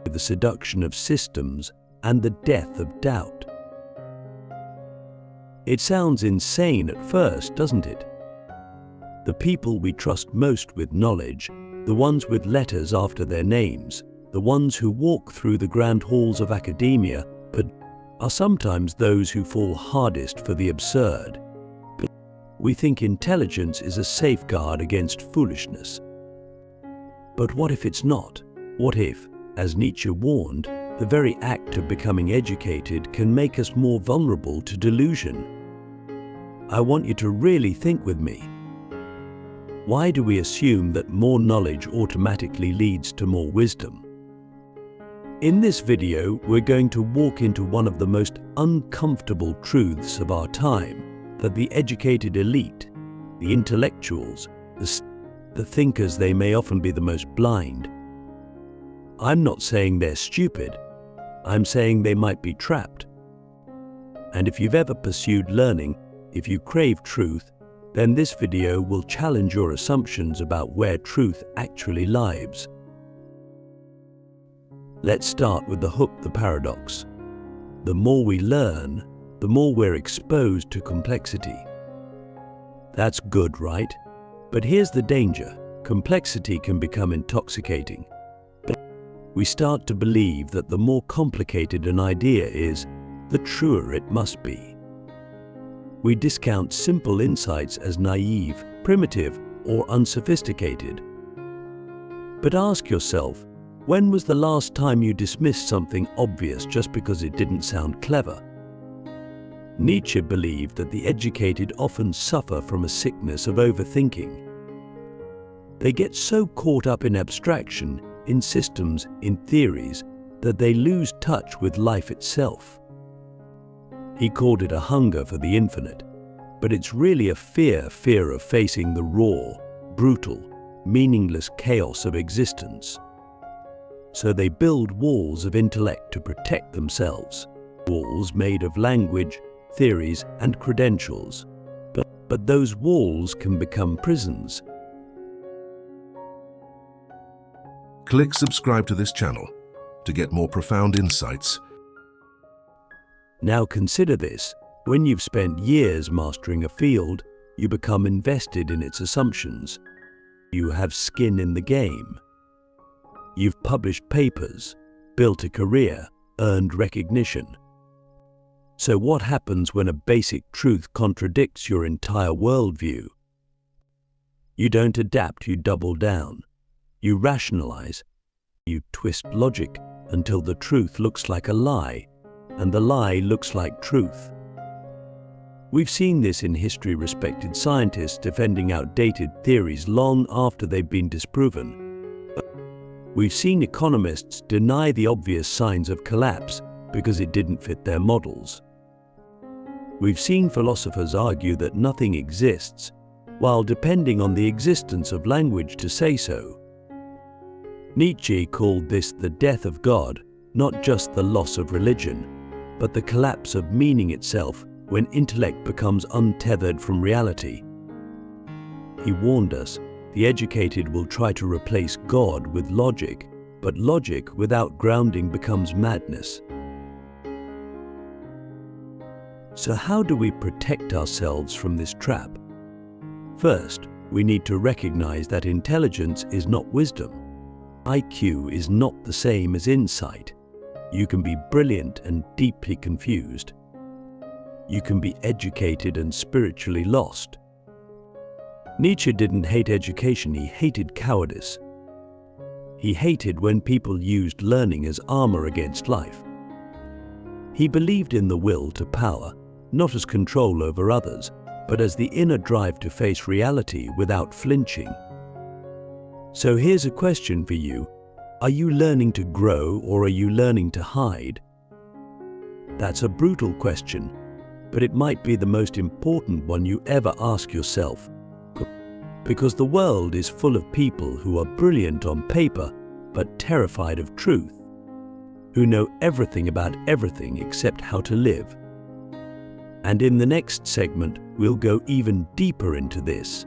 the seduction of systems and the death of doubt. It sounds insane at first, doesn't it? The people we trust most with knowledge, the ones with letters after their names, the ones who walk through the grand halls of academia, but are sometimes those who fall hardest for the absurd. We think intelligence is a safeguard against foolishness. But what if it's not? What if, as Nietzsche warned, the very act of becoming educated can make us more vulnerable to delusion? I want you to really think with me. Why do we assume that more knowledge automatically leads to more wisdom? In this video, we're going to walk into one of the most uncomfortable truths of our time, that the educated elite, the intellectuals, the thinkers, they may often be the most blind. I'm not saying they're stupid. I'm saying they might be trapped. And if you've ever pursued learning, if you crave truth, then this video will challenge your assumptions about where truth actually lies. Let's start with the hook, the paradox. The more we learn, the more we're exposed to complexity. That's good, right? But here's the danger. Complexity can become intoxicating. We start to believe that the more complicated an idea is, the truer it must be. We discount simple insights as naive, primitive, or unsophisticated. But ask yourself, when was the last time you dismissed something obvious just because it didn't sound clever? Nietzsche believed that the educated often suffer from a sickness of overthinking. They get so caught up in abstraction, in systems, in theories, that they lose touch with life itself. He called it a hunger for the infinite, but it's really a fear of facing the raw, brutal, meaningless chaos of existence. So they build walls of intellect to protect themselves, walls made of language, theories, and credentials. But those walls can become prisons. Click subscribe to this channel to get more profound insights. Now consider this. When you've spent years mastering a field, you become invested in its assumptions. You have skin in the game. You've published papers, built a career, earned recognition. So what happens when a basic truth contradicts your entire worldview? You don't adapt, you double down. You rationalize. You twist logic until the truth looks like a lie, and the lie looks like truth. We've seen this in history, respected scientists defending outdated theories long after they've been disproven. We've seen economists deny the obvious signs of collapse because it didn't fit their models. We've seen philosophers argue that nothing exists, while depending on the existence of language to say so. Nietzsche called this the death of God, not just the loss of religion, but the collapse of meaning itself when intellect becomes untethered from reality. He warned us, the educated will try to replace God with logic, but logic without grounding becomes madness. So how do we protect ourselves from this trap? First, we need to recognize that intelligence is not wisdom. IQ is not the same as insight. You can be brilliant and deeply confused. You can be educated and spiritually lost. Nietzsche didn't hate education, he hated cowardice. He hated when people used learning as armor against life. He believed in the will to power, not as control over others, but as the inner drive to face reality without flinching. So here's a question for you. Are you learning to grow or are you learning to hide? That's a brutal question, but it might be the most important one you ever ask yourself. Because the world is full of people who are brilliant on paper, but terrified of truth, who know everything about everything except how to live. And in the next segment, we'll go even deeper into this.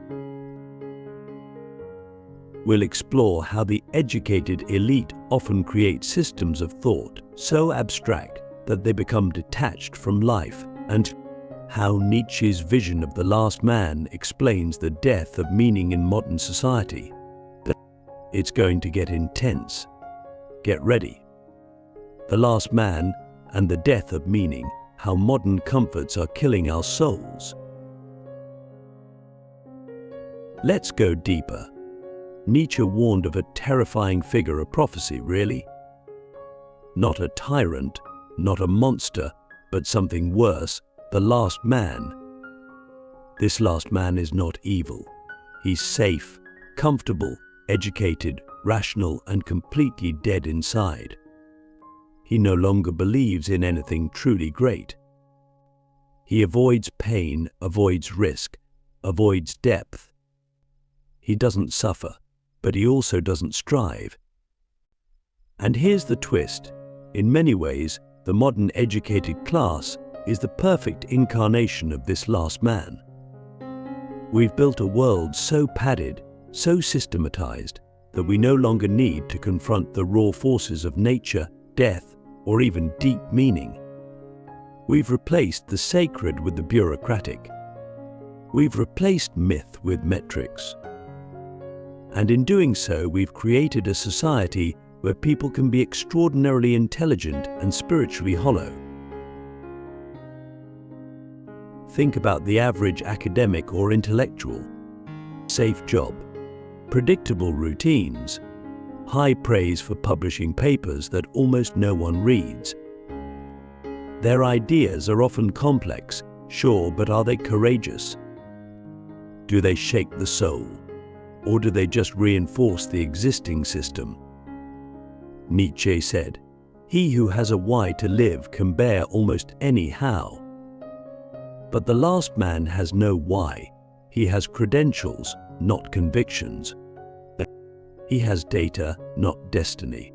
We'll explore how the educated elite often create systems of thought so abstract that they become detached from life, and how Nietzsche's vision of the last man explains the death of meaning in modern society. It's going to get intense. Get ready. The last man and the death of meaning, how modern comforts are killing our souls. Let's go deeper. Nietzsche warned of a terrifying figure of prophecy, really. Not a tyrant, not a monster, but something worse, the last man. This last man is not evil. He's safe, comfortable, educated, rational, and completely dead inside. He no longer believes in anything truly great. He avoids pain, avoids risk, avoids depth. He doesn't suffer, but he also doesn't strive. And here's the twist. In many ways, the modern educated class is the perfect incarnation of this last man. We've built a world so padded, so systematized, that we no longer need to confront the raw forces of nature, death, or even deep meaning. We've replaced the sacred with the bureaucratic. We've replaced myth with metrics. And in doing so, we've created a society where people can be extraordinarily intelligent and spiritually hollow. Think about the average academic or intellectual. Safe job, predictable routines, high praise for publishing papers that almost no one reads. Their ideas are often complex, sure, but are they courageous? Do they shake the soul? Or do they just reinforce the existing system? Nietzsche said, "He who has a why to live can bear almost any how." But the last man has no why. He has credentials, not convictions. He has data, not destiny.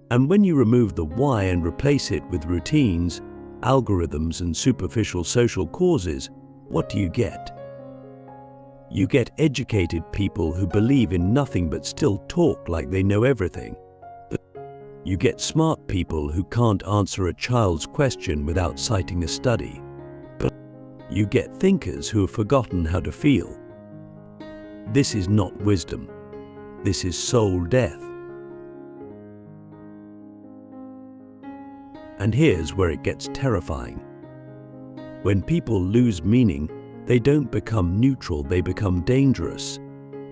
And when you remove the why and replace it with routines, algorithms, and superficial social causes, what do you get? You get educated people who believe in nothing but still talk like they know everything. You get smart people who can't answer a child's question without citing a study. You get thinkers who have forgotten how to feel. This is not wisdom. This is soul death. And here's where it gets terrifying. When people lose meaning, they don't become neutral, they become dangerous,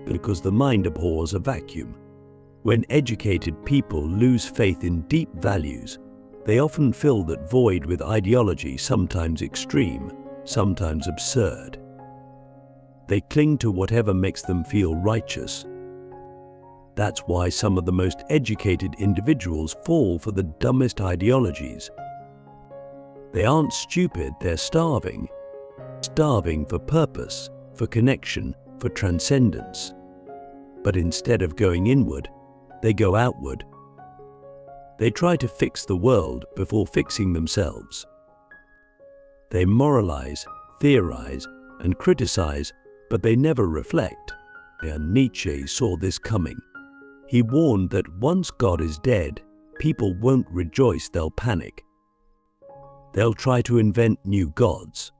because the mind abhors a vacuum. When educated people lose faith in deep values, they often fill that void with ideology, sometimes extreme, sometimes absurd. They cling to whatever makes them feel righteous. That's why some of the most educated individuals fall for the dumbest ideologies. They aren't stupid, they're starving. Starving for purpose, for connection, for transcendence. But instead of going inward, they go outward. They try to fix the world before fixing themselves. They moralize, theorize, and criticize, but they never reflect. And Nietzsche saw this coming. He warned that once God is dead, people won't rejoice, they'll panic. They'll try to invent new gods.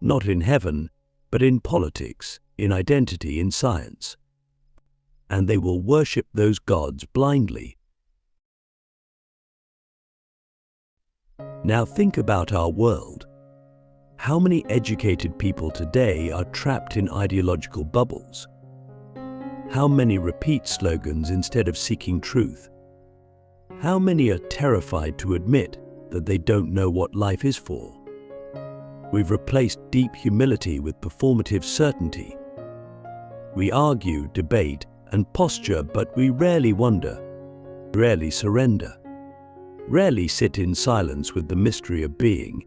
Not in heaven, but in politics, in identity, in science. And they will worship those gods blindly. Now think about our world. How many educated people today are trapped in ideological bubbles? How many repeat slogans instead of seeking truth? How many are terrified to admit that they don't know what life is for? We've replaced deep humility with performative certainty. We argue, debate, and posture, but we rarely wonder, rarely surrender, rarely sit in silence with the mystery of being.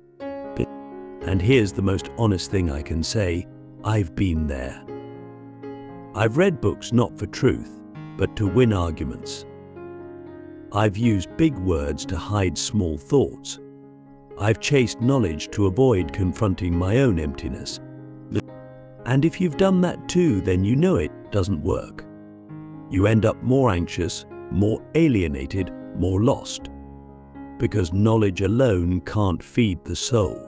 And here's the most honest thing I can say, I've been there. I've read books not for truth, but to win arguments. I've used big words to hide small thoughts. I've chased knowledge to avoid confronting my own emptiness. And if you've done that too, then you know it doesn't work. You end up more anxious, more alienated, more lost. Because knowledge alone can't feed the soul.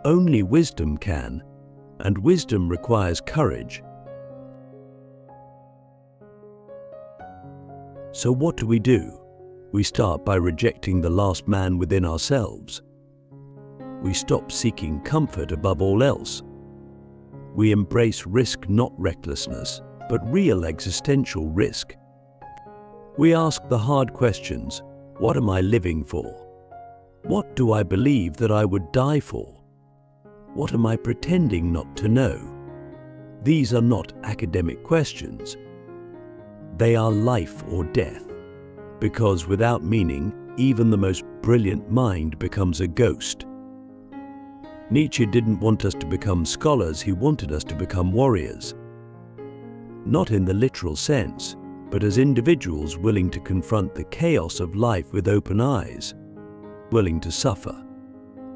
Only wisdom can, and wisdom requires courage. So what do? We start by rejecting the last man within ourselves. We stop seeking comfort above all else. We embrace risk, not recklessness, but real existential risk. We ask the hard questions. What am I living for? What do I believe that I would die for? What am I pretending not to know? These are not academic questions. They are life or death, because without meaning, even the most brilliant mind becomes a ghost. Nietzsche didn't want us to become scholars, he wanted us to become warriors. Not in the literal sense, but as individuals willing to confront the chaos of life with open eyes, willing to suffer,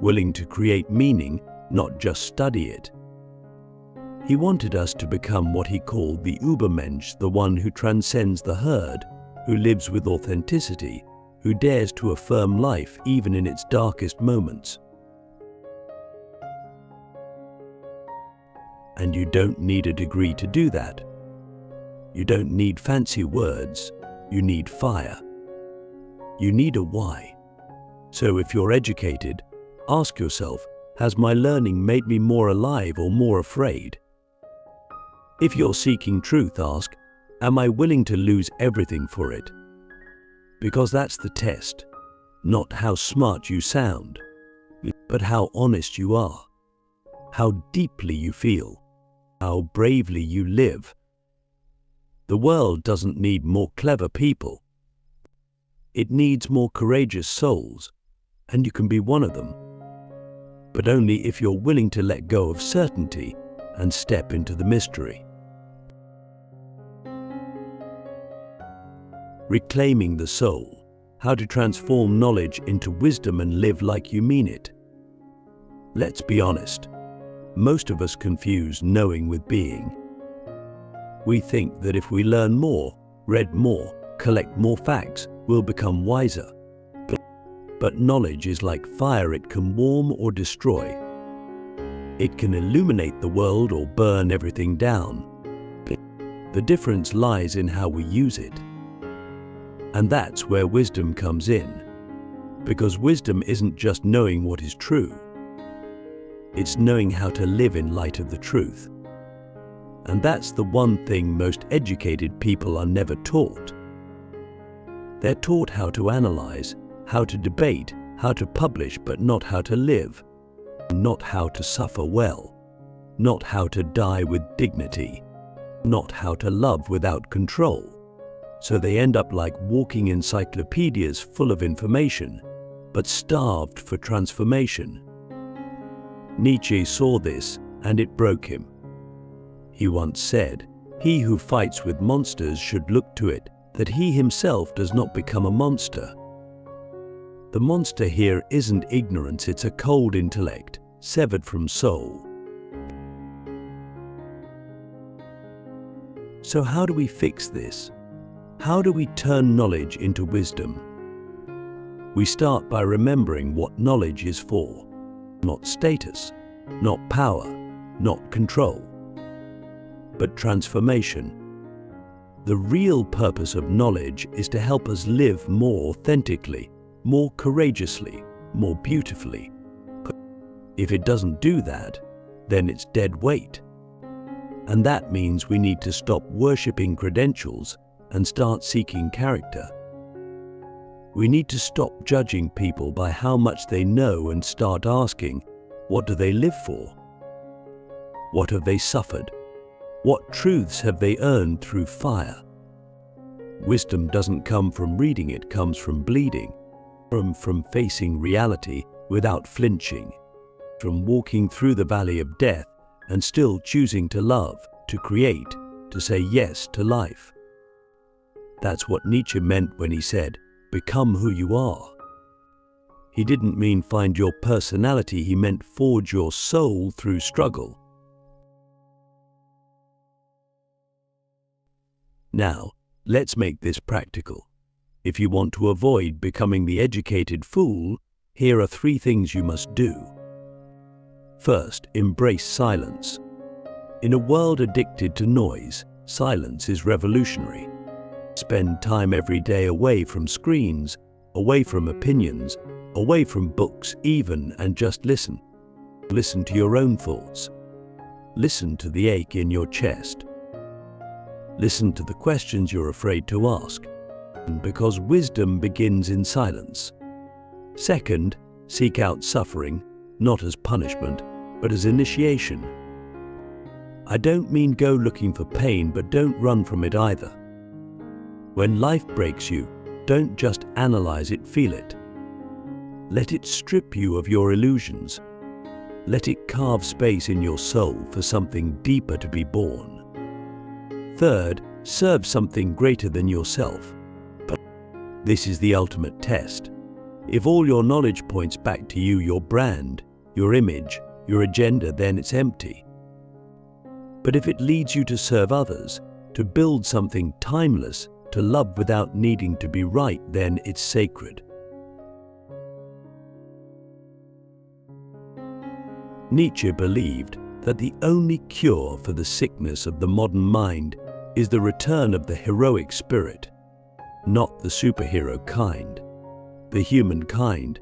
willing to create meaning, not just study it. He wanted us to become what he called the Übermensch, the one who transcends the herd, who lives with authenticity, who dares to affirm life even in its darkest moments. And you don't need a degree to do that. You don't need fancy words, you need fire. You need a why. So if you're educated, ask yourself, has my learning made me more alive or more afraid? If you're seeking truth, ask, am I willing to lose everything for it? Because that's the test, not how smart you sound, but how honest you are, how deeply you feel, how bravely you live. The world doesn't need more clever people. It needs more courageous souls, and you can be one of them. But only if you're willing to let go of certainty and step into the mystery. Reclaiming the soul, how to transform knowledge into wisdom and live like you mean it. Let's be honest, most of us confuse knowing with being. We think that if we learn more, read more, collect more facts, we'll become wiser. But knowledge is like fire, it can warm or destroy. It can illuminate the world or burn everything down. The difference lies in how we use it. And that's where wisdom comes in. Because wisdom isn't just knowing what is true. It's knowing how to live in light of the truth. And that's the one thing most educated people are never taught. They're taught how to analyze, how to debate, how to publish, but not how to live. Not how to suffer well. Not how to die with dignity. Not how to love without control. So they end up like walking encyclopedias full of information, but starved for transformation. Nietzsche saw this, and it broke him. He once said, "He who fights with monsters should look to it that he himself does not become a monster." The monster here isn't ignorance, it's a cold intellect, severed from soul. So how do we fix this? How do we turn knowledge into wisdom? We start by remembering what knowledge is for. Not status, not power, not control, but transformation. The real purpose of knowledge is to help us live more authentically, more courageously, more beautifully. If it doesn't do that, then it's dead weight. And that means we need to stop worshipping credentials and start seeking character. We need to stop judging people by how much they know and start asking, what do they live for? What have they suffered? What truths have they earned through fire? Wisdom doesn't come from reading, it comes from bleeding, from facing reality without flinching, from walking through the valley of death and still choosing to love, to create, to say yes to life. That's what Nietzsche meant when he said, "Become who you are." He didn't mean find your personality, he meant forge your soul through struggle. Now, Let's make this practical. If you want to avoid becoming the educated fool, here are 3 things you must do. First, embrace silence. In a world addicted to noise, silence is revolutionary. Spend time every day away from screens, away from opinions, away from books even, and just listen. Listen to your own thoughts. Listen to the ache in your chest. Listen to the questions you're afraid to ask, because wisdom begins in silence. Second, seek out suffering, not as punishment, but as initiation. I don't mean go looking for pain, but don't run from it either. When life breaks you, don't just analyze it, feel it. Let it strip you of your illusions. Let it carve space in your soul for something deeper to be born. Third, serve something greater than yourself. But this is the ultimate test. If all your knowledge points back to you, your brand, your image, your agenda, then it's empty. But if it leads you to serve others, to build something timeless, to love without needing to be right, then it's sacred. Nietzsche believed that the only cure for the sickness of the modern mind is the return of the heroic spirit, not the superhero kind, the human kind,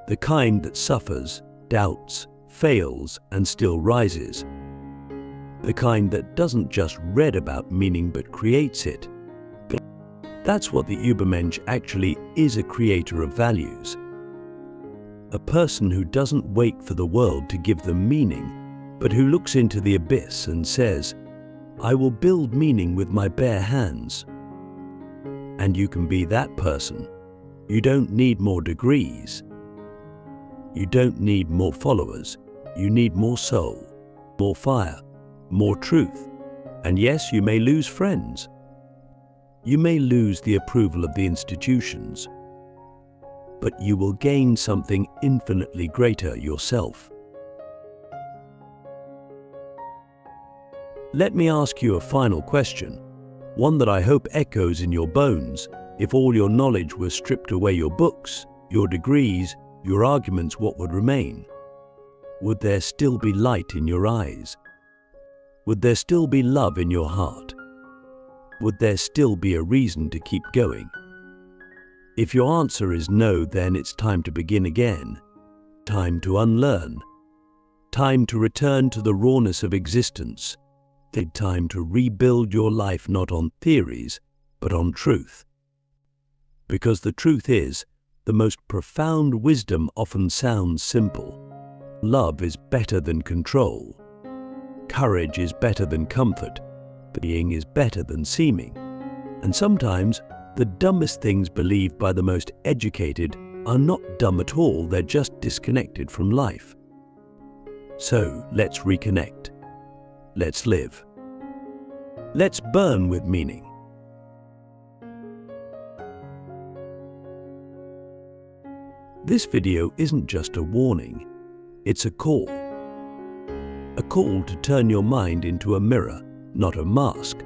the kind that suffers, doubts, fails, and still rises, the kind that doesn't just read about meaning but creates it. That's what the Übermensch actually is, a creator of values. A person who doesn't wait for the world to give them meaning, but who looks into the abyss and says, I will build meaning with my bare hands. And you can be that person. You don't need more degrees. You don't need more followers. You need more soul, more fire, more truth. And yes, you may lose friends. You may lose the approval of the institutions. But you will gain something infinitely greater, yourself. Let me ask you a final question, one that I hope echoes in your bones. If all your knowledge were stripped away, your books, your degrees, your arguments, what would remain? Would there still be light in your eyes? Would there still be love in your heart? Would there still be a reason to keep going? If your answer is no, then it's time to begin again. Time to unlearn. Time to return to the rawness of existence. Time to rebuild your life not on theories, but on truth. Because the truth is, the most profound wisdom often sounds simple. Love is better than control. Courage is better than comfort. Being is better than seeming. And sometimes, the dumbest things believed by the most educated are not dumb at all, they're just disconnected from life. So, let's reconnect. Let's live. Let's burn with meaning. This video isn't just a warning, it's a call. A call to turn your mind into a mirror, not a mask.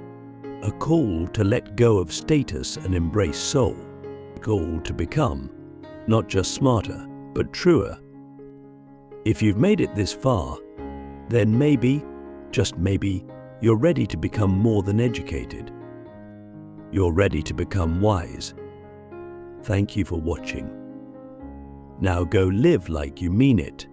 A call to let go of status and embrace soul. A call to become, not just smarter, but truer. If you've made it this far, then maybe, just maybe, you're ready to become more than educated. You're ready to become wise. Thank you for watching. Now go live like you mean it.